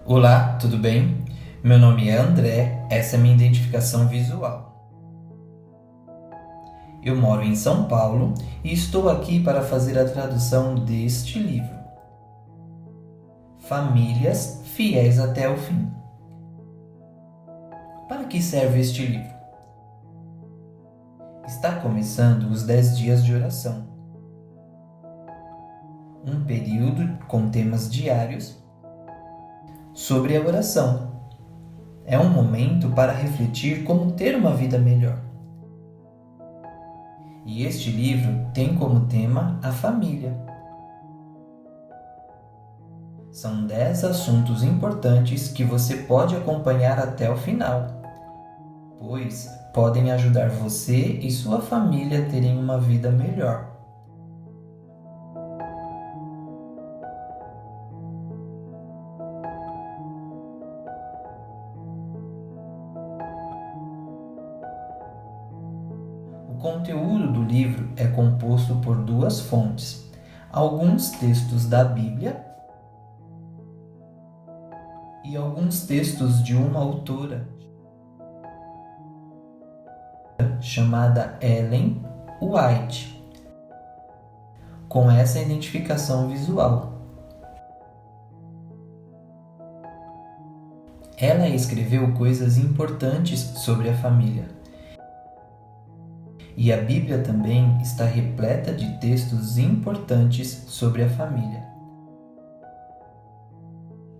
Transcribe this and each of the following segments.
Olá, tudo bem? Meu nome é André, essa é minha identificação visual. Eu moro em São Paulo e estou aqui para fazer a tradução deste livro, Famílias Fiéis até o Fim. Para que serve este livro? Está começando os 10 dias de oração, um período com temas diários sobre a oração. É um momento para refletir como ter uma vida melhor. E este livro tem como tema a família. São 10 assuntos importantes que você pode acompanhar até o final, pois podem ajudar você e sua família a terem uma vida melhor. O conteúdo do livro é composto por duas fontes: alguns textos da Bíblia e alguns textos de uma autora chamada Ellen White, com essa identificação visual. Ela escreveu coisas importantes sobre a família. E a Bíblia também está repleta de textos importantes sobre a família.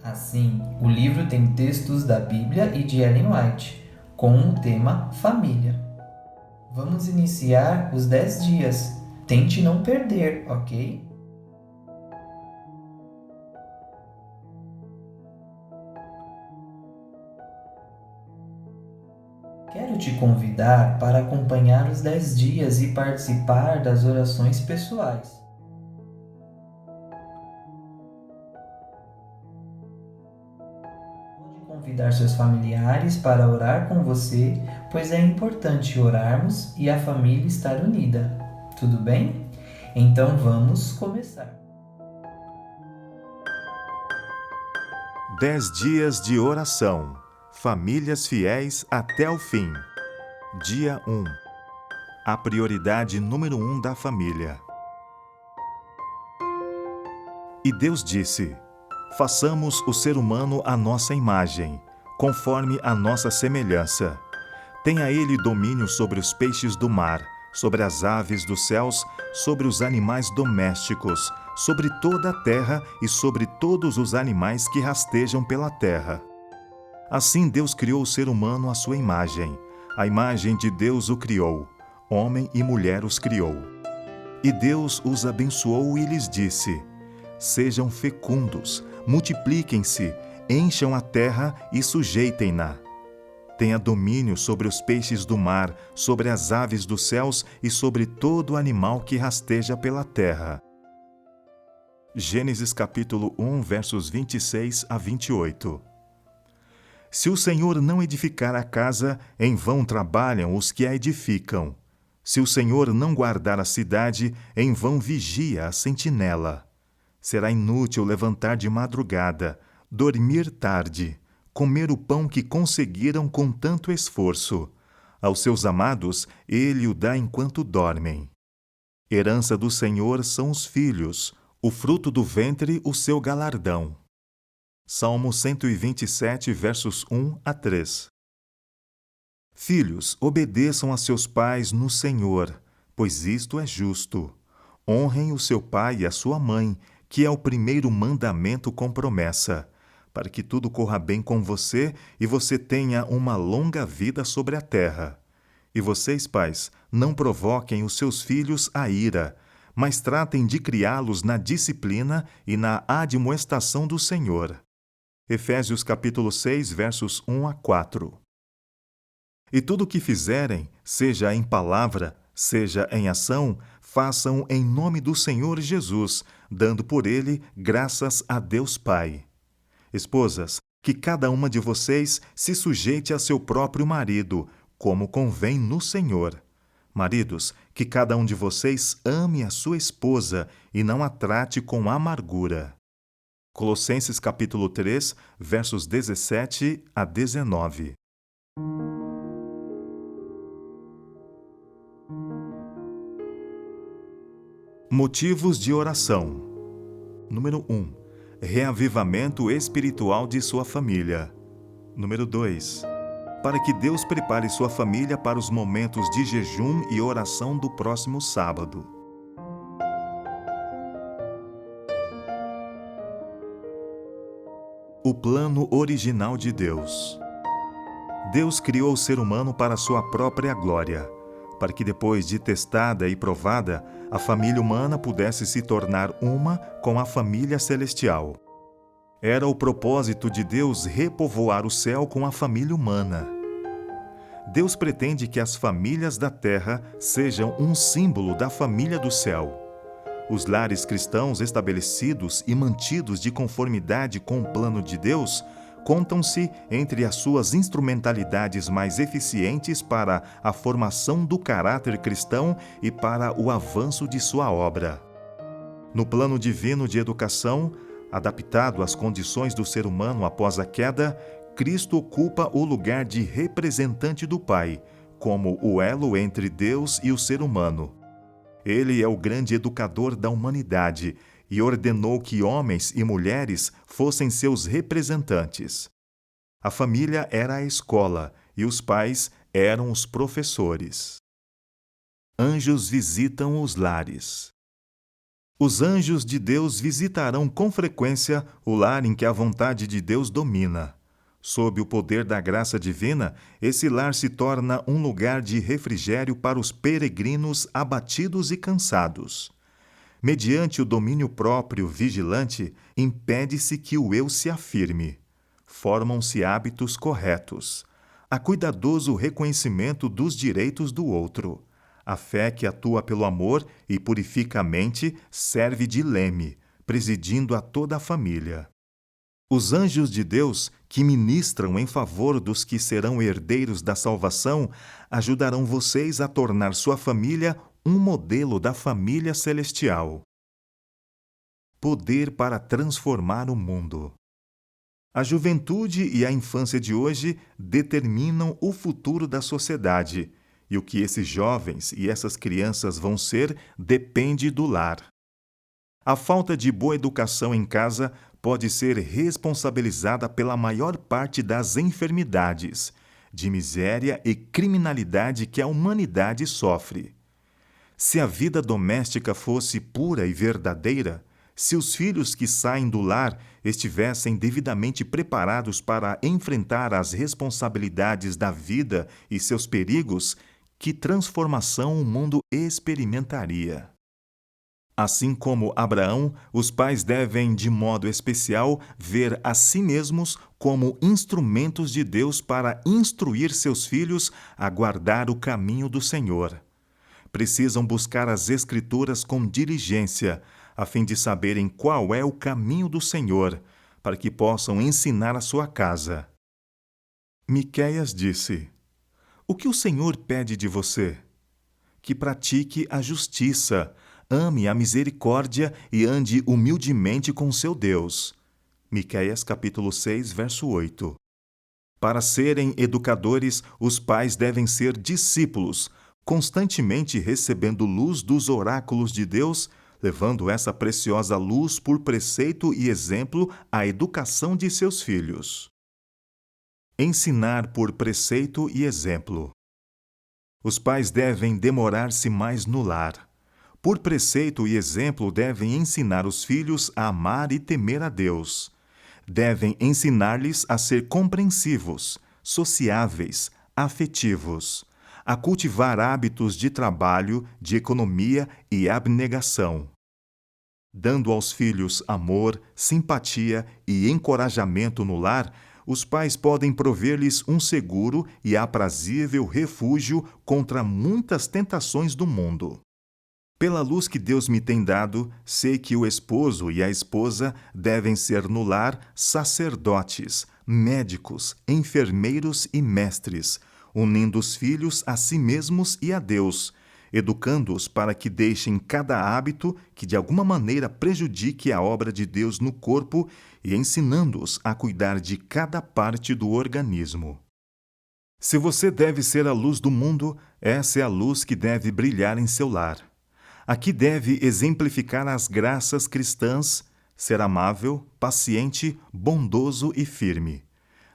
Assim, o livro tem textos da Bíblia e de Ellen White, com o tema família. Vamos iniciar os 10 dias. Tente não perder, ok? Quero te convidar para acompanhar os 10 dias e participar das orações pessoais. Pode convidar seus familiares para orar com você, pois é importante orarmos e a família estar unida. Tudo bem? Então vamos começar. 10 dias de oração. Famílias fiéis até o fim. Dia 1. A prioridade número 1 da família. E Deus disse: façamos o ser humano à nossa imagem, conforme a nossa semelhança. Tenha ele domínio sobre os peixes do mar, sobre as aves dos céus, sobre os animais domésticos, sobre toda a terra e sobre todos os animais que rastejam pela terra. Assim Deus criou o ser humano à sua imagem. A imagem de Deus o criou. Homem e mulher os criou. E Deus os abençoou e lhes disse: sejam fecundos, multipliquem-se, encham a terra e sujeitem-na. Tenha domínio sobre os peixes do mar, sobre as aves dos céus e sobre todo animal que rasteja pela terra. Gênesis capítulo 1, versos 26 a 28. Se o Senhor não edificar a casa, em vão trabalham os que a edificam. Se o Senhor não guardar a cidade, em vão vigia a sentinela. Será inútil levantar de madrugada, dormir tarde, comer o pão que conseguiram com tanto esforço. Aos seus amados, ele o dá enquanto dormem. Herança do Senhor são os filhos, o fruto do ventre o seu galardão. Salmo 127, versos 1 a 3. Filhos, obedeçam a seus pais no Senhor, pois isto é justo. Honrem o seu pai e a sua mãe, que é o primeiro mandamento com promessa, para que tudo corra bem com você e você tenha uma longa vida sobre a terra. E vocês, pais, não provoquem os seus filhos à ira, mas tratem de criá-los na disciplina e na admoestação do Senhor. Efésios capítulo 6, versos 1 a 4. E tudo o que fizerem, seja em palavra, seja em ação, façam em nome do Senhor Jesus, dando por ele graças a Deus Pai. Esposas, que cada uma de vocês se sujeite a seu próprio marido, como convém no Senhor. Maridos, que cada um de vocês ame a sua esposa e não a trate com amargura. Colossenses capítulo 3, versos 17 a 19. Motivos de oração. Número 1. Reavivamento espiritual de sua família. Número 2. Para que Deus prepare sua família para os momentos de jejum e oração do próximo sábado. O plano original de Deus. Deus criou o ser humano para sua própria glória, para que depois de testada e provada, a família humana pudesse se tornar uma com a família celestial. Era o propósito de Deus repovoar o céu com a família humana. Deus pretende que as famílias da terra sejam um símbolo da família do céu. Os lares cristãos estabelecidos e mantidos de conformidade com o plano de Deus contam-se entre as suas instrumentalidades mais eficientes para a formação do caráter cristão e para o avanço de sua obra. No plano divino de educação, adaptado às condições do ser humano após a queda, Cristo ocupa o lugar de representante do Pai, como o elo entre Deus e o ser humano. Ele é o grande educador da humanidade e ordenou que homens e mulheres fossem seus representantes. A família era a escola e os pais eram os professores. Anjos visitam os lares. Os anjos de Deus visitarão com frequência o lar em que a vontade de Deus domina. Sob o poder da graça divina, esse lar se torna um lugar de refrigério para os peregrinos abatidos e cansados. Mediante o domínio próprio vigilante, impede-se que o eu se afirme. Formam-se hábitos corretos. Há cuidadoso reconhecimento dos direitos do outro. A fé que atua pelo amor e purifica a mente serve de leme, presidindo a toda a família. Os anjos de Deus, que ministram em favor dos que serão herdeiros da salvação, ajudarão vocês a tornar sua família um modelo da família celestial. Poder para transformar o mundo. A juventude e a infância de hoje determinam o futuro da sociedade, e o que esses jovens e essas crianças vão ser depende do lar. A falta de boa educação em casa pode ser responsabilizada pela maior parte das enfermidades, de miséria e criminalidade que a humanidade sofre. Se a vida doméstica fosse pura e verdadeira, se os filhos que saem do lar estivessem devidamente preparados para enfrentar as responsabilidades da vida e seus perigos, que transformação o mundo experimentaria. Assim como Abraão, os pais devem, de modo especial, ver a si mesmos como instrumentos de Deus para instruir seus filhos a guardar o caminho do Senhor. Precisam buscar as Escrituras com diligência, a fim de saberem qual é o caminho do Senhor, para que possam ensinar a sua casa. Miqueias disse: O que o Senhor pede de você? Que pratique a justiça, ame a misericórdia e ande humildemente com seu Deus. Miqueias capítulo 6, verso 8. Para serem educadores, os pais devem ser discípulos, constantemente recebendo luz dos oráculos de Deus, levando essa preciosa luz por preceito e exemplo à educação de seus filhos. Ensinar por preceito e exemplo. Os pais devem demorar-se mais no lar. Por preceito e exemplo, devem ensinar os filhos a amar e temer a Deus. Devem ensinar-lhes a ser compreensivos, sociáveis, afetivos, a cultivar hábitos de trabalho, de economia e abnegação. Dando aos filhos amor, simpatia e encorajamento no lar, os pais podem prover-lhes um seguro e aprazível refúgio contra muitas tentações do mundo. Pela luz que Deus me tem dado, sei que o esposo e a esposa devem ser no lar sacerdotes, médicos, enfermeiros e mestres, unindo os filhos a si mesmos e a Deus, educando-os para que deixem cada hábito que de alguma maneira prejudique a obra de Deus no corpo e ensinando-os a cuidar de cada parte do organismo. Se você deve ser a luz do mundo, essa é a luz que deve brilhar em seu lar. Aqui deve exemplificar as graças cristãs, ser amável, paciente, bondoso e firme.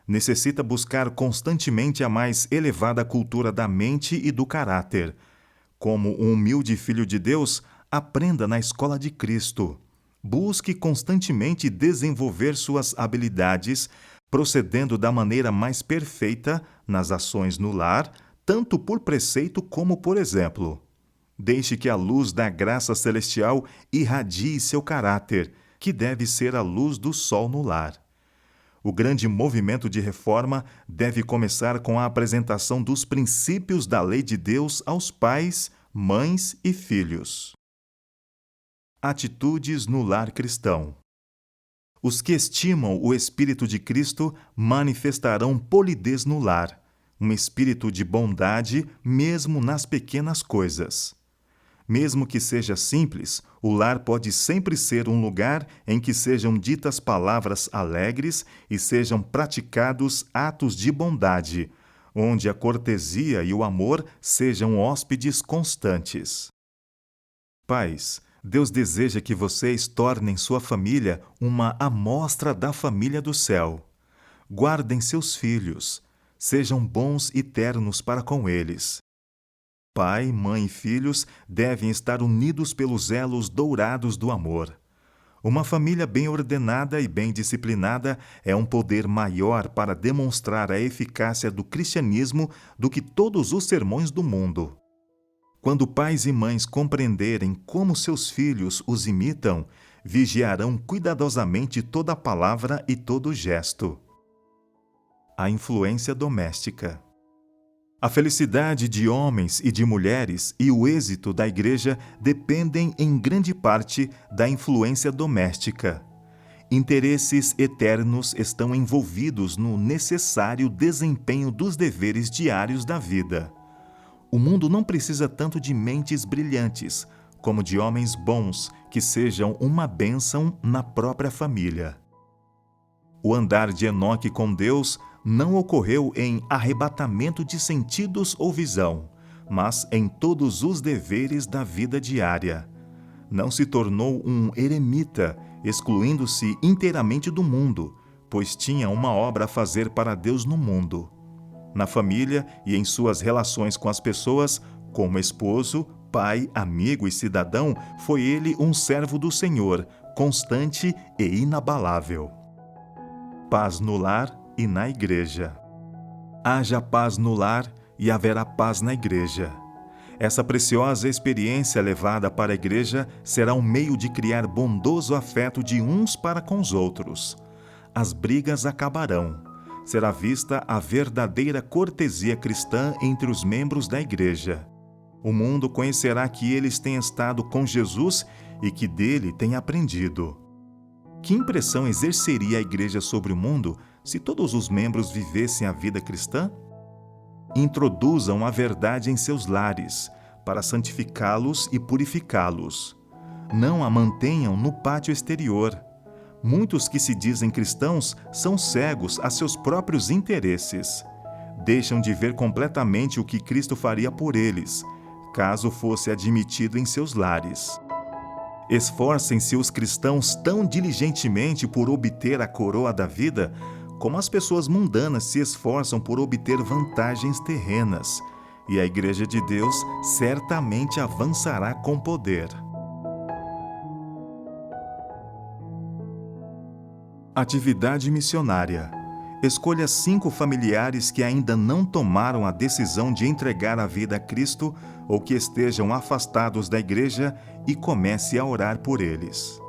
Necessita buscar constantemente a mais elevada cultura da mente e do caráter. Como um humilde filho de Deus, aprenda na escola de Cristo. Busque constantemente desenvolver suas habilidades, procedendo da maneira mais perfeita nas ações no lar, tanto por preceito como por exemplo. Deixe que a luz da graça celestial irradie seu caráter, que deve ser a luz do sol no lar. O grande movimento de reforma deve começar com a apresentação dos princípios da lei de Deus aos pais, mães e filhos. Atitudes no lar cristão. Os que estimam o Espírito de Cristo manifestarão polidez no lar, um espírito de bondade mesmo nas pequenas coisas. Mesmo que seja simples, o lar pode sempre ser um lugar em que sejam ditas palavras alegres e sejam praticados atos de bondade, onde a cortesia e o amor sejam hóspedes constantes. Pais, Deus deseja que vocês tornem sua família uma amostra da família do céu. Guardem seus filhos, sejam bons e ternos para com eles. Pai, mãe e filhos devem estar unidos pelos elos dourados do amor. Uma família bem ordenada e bem disciplinada é um poder maior para demonstrar a eficácia do cristianismo do que todos os sermões do mundo. Quando pais e mães compreenderem como seus filhos os imitam, vigiarão cuidadosamente toda palavra e todo gesto. A influência doméstica. A felicidade de homens e de mulheres e o êxito da Igreja dependem em grande parte da influência doméstica. Interesses eternos estão envolvidos no necessário desempenho dos deveres diários da vida. O mundo não precisa tanto de mentes brilhantes, como de homens bons que sejam uma bênção na própria família. O andar de Enoque com Deus não ocorreu em arrebatamento de sentidos ou visão, mas em todos os deveres da vida diária. Não se tornou um eremita, excluindo-se inteiramente do mundo, pois tinha uma obra a fazer para Deus no mundo. Na família e em suas relações com as pessoas, como esposo, pai, amigo e cidadão, foi ele um servo do Senhor, constante e inabalável. Paz no lar e na igreja. Haja paz no lar e haverá paz na igreja. Essa preciosa experiência levada para a igreja será um meio de criar bondoso afeto de uns para com os outros. As brigas acabarão. Será vista a verdadeira cortesia cristã entre os membros da igreja. O mundo conhecerá que eles têm estado com Jesus e que dele têm aprendido. Que impressão exerceria a igreja sobre o mundo se todos os membros vivessem a vida cristã? Introduzam a verdade em seus lares, para santificá-los e purificá-los. Não a mantenham no pátio exterior. Muitos que se dizem cristãos são cegos a seus próprios interesses. Deixam de ver completamente o que Cristo faria por eles, caso fosse admitido em seus lares. Esforcem-se os cristãos tão diligentemente por obter a coroa da vida, como as pessoas mundanas se esforçam por obter vantagens terrenas, e a Igreja de Deus certamente avançará com poder. Atividade missionária. Escolha 5 familiares que ainda não tomaram a decisão de entregar a vida a Cristo ou que estejam afastados da igreja e comece a orar por eles.